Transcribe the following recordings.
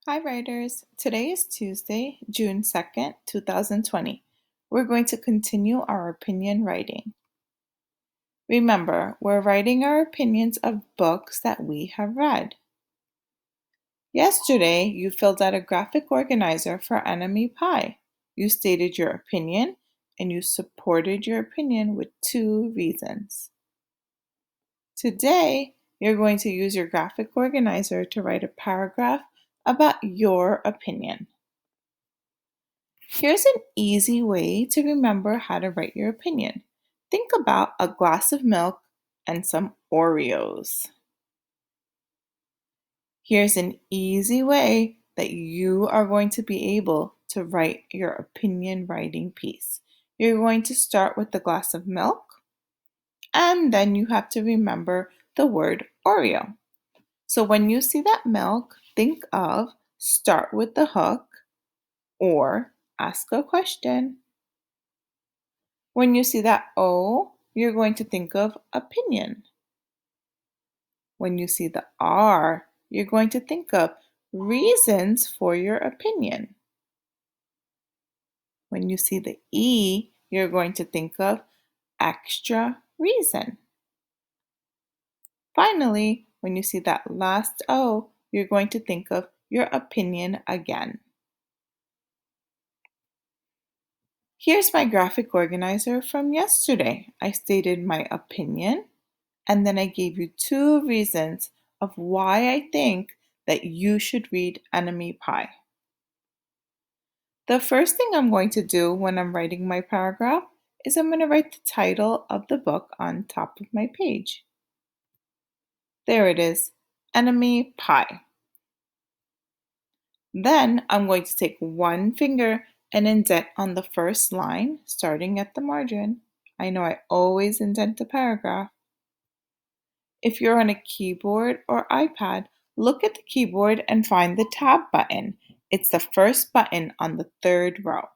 Hi, writers. Today is Tuesday, June 2nd, 2020. We're going to continue our opinion writing. Remember, we're writing our opinions of books that we have read. Yesterday, you filled out a graphic organizer for Enemy Pie. You stated your opinion and you supported your opinion with 2 reasons. Today, you're going to use your graphic organizer to write a paragraph about your opinion. Here's an easy way to remember how to write your opinion. Think about a glass of milk and some Oreos. Here's an easy way that you are going to be able to write your opinion writing piece. You're going to start with the glass of milk, and then you have to remember the word Oreo. So when you see that milk, think of start with the hook or ask a question. When you see that O, you're going to think of opinion. When you see the R, you're going to think of reasons for your opinion. When you see the E, you're going to think of extra reason. Finally, when you see that last O, you're going to think of your opinion again. Here's my graphic organizer from yesterday. I stated my opinion, and then I gave you 2 reasons of why I think that you should read Enemy Pie. The first thing I'm going to do when I'm writing my paragraph is I'm going to write the title of the book on top of my page. There it is, Enemy Pie. Then I'm going to take one finger and indent on the first line, starting at the margin. I know I always indent a paragraph. If you're on a keyboard or iPad, look at the keyboard and find the Tab button. It's the first button on the 3rd row.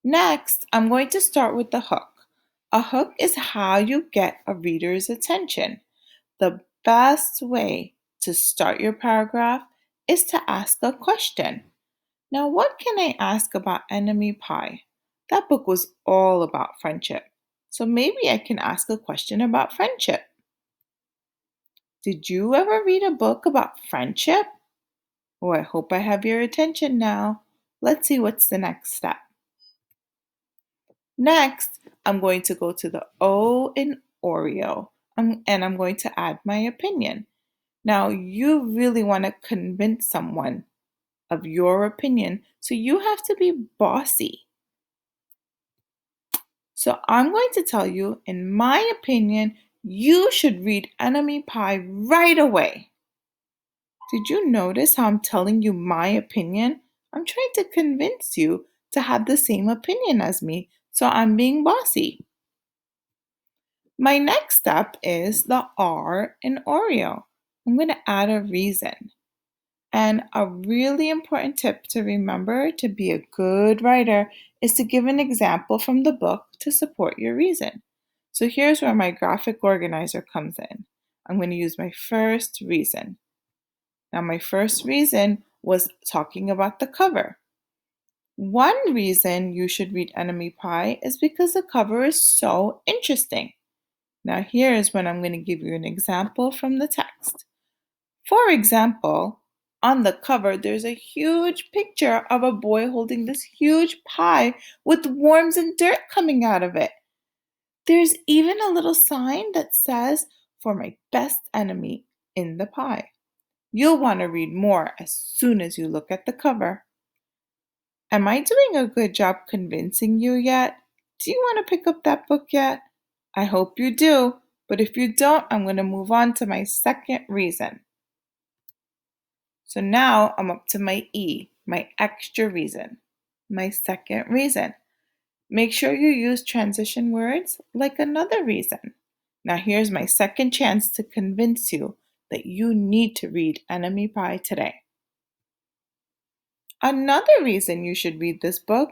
Next, I'm going to start with the hook. A hook is how you get a reader's attention. The best way to start your paragraph is to ask a question. Now, what can I ask about Enemy Pie? That book was all about friendship. So maybe I can ask a question about friendship. Did you ever read a book about friendship? Oh, I hope I have your attention now. Let's see what's the next step. Next, I'm going to go to the O in Oreo and I'm going to add my opinion. Now, you really want to convince someone of your opinion, so you have to be bossy. So I'm going to tell you, in my opinion, you should read Enemy Pie right away. Did you notice how I'm telling you my opinion? I'm trying to convince you to have the same opinion as me, so I'm being bossy. My next step is the R in Oreo. I'm going to add a reason. And a really important tip to remember to be a good writer is to give an example from the book to support your reason. So here's where my graphic organizer comes in. I'm going to use my first reason. Now, my first reason was talking about the cover. One reason you should read Enemy Pie is because the cover is so interesting. Now, here's when I'm going to give you an example from the text. For example, on the cover, there's a huge picture of a boy holding this huge pie with worms and dirt coming out of it. There's even a little sign that says, "For my best enemy in the pie." You'll want to read more as soon as you look at the cover. Am I doing a good job convincing you yet? Do you want to pick up that book yet? I hope you do, but if you don't, I'm going to move on to my second reason. So now I'm up to my E, my extra reason. My second reason. Make sure you use transition words like another reason. Now here's my second chance to convince you that you need to read Enemy Pie today. Another reason you should read this book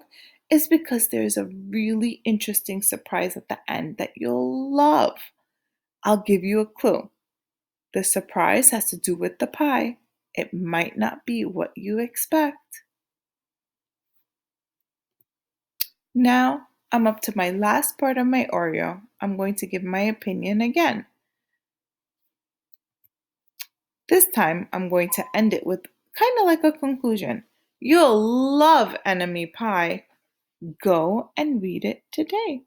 is because there's a really interesting surprise at the end that you'll love. I'll give you a clue. The surprise has to do with the pie. It might not be what you expect. Now, I'm up to my last part of my Oreo. I'm going to give my opinion again. This time, I'm going to end it with kind of like a conclusion. You'll love Enemy Pie. Go and read it today.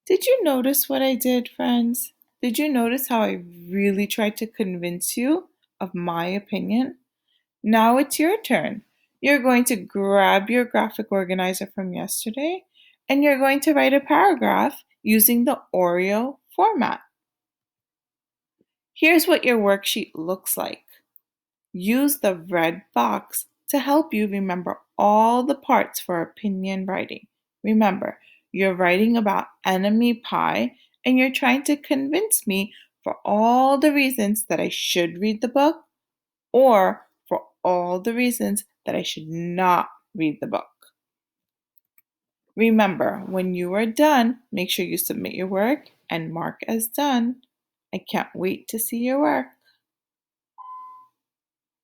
Did you notice what I did, friends? Did you notice how I really tried to convince you of my opinion? Now it's your turn. You're going to grab your graphic organizer from yesterday and you're going to write a paragraph using the Oreo format. Here's what your worksheet looks like. Use the red box to help you remember all the parts for opinion writing. Remember, you're writing about enemy pie and you're trying to convince me for all the reasons that I should read the book or for all the reasons that I should not read the book. Remember, when you are done, make sure you submit your work and mark as done. I can't wait to see your work.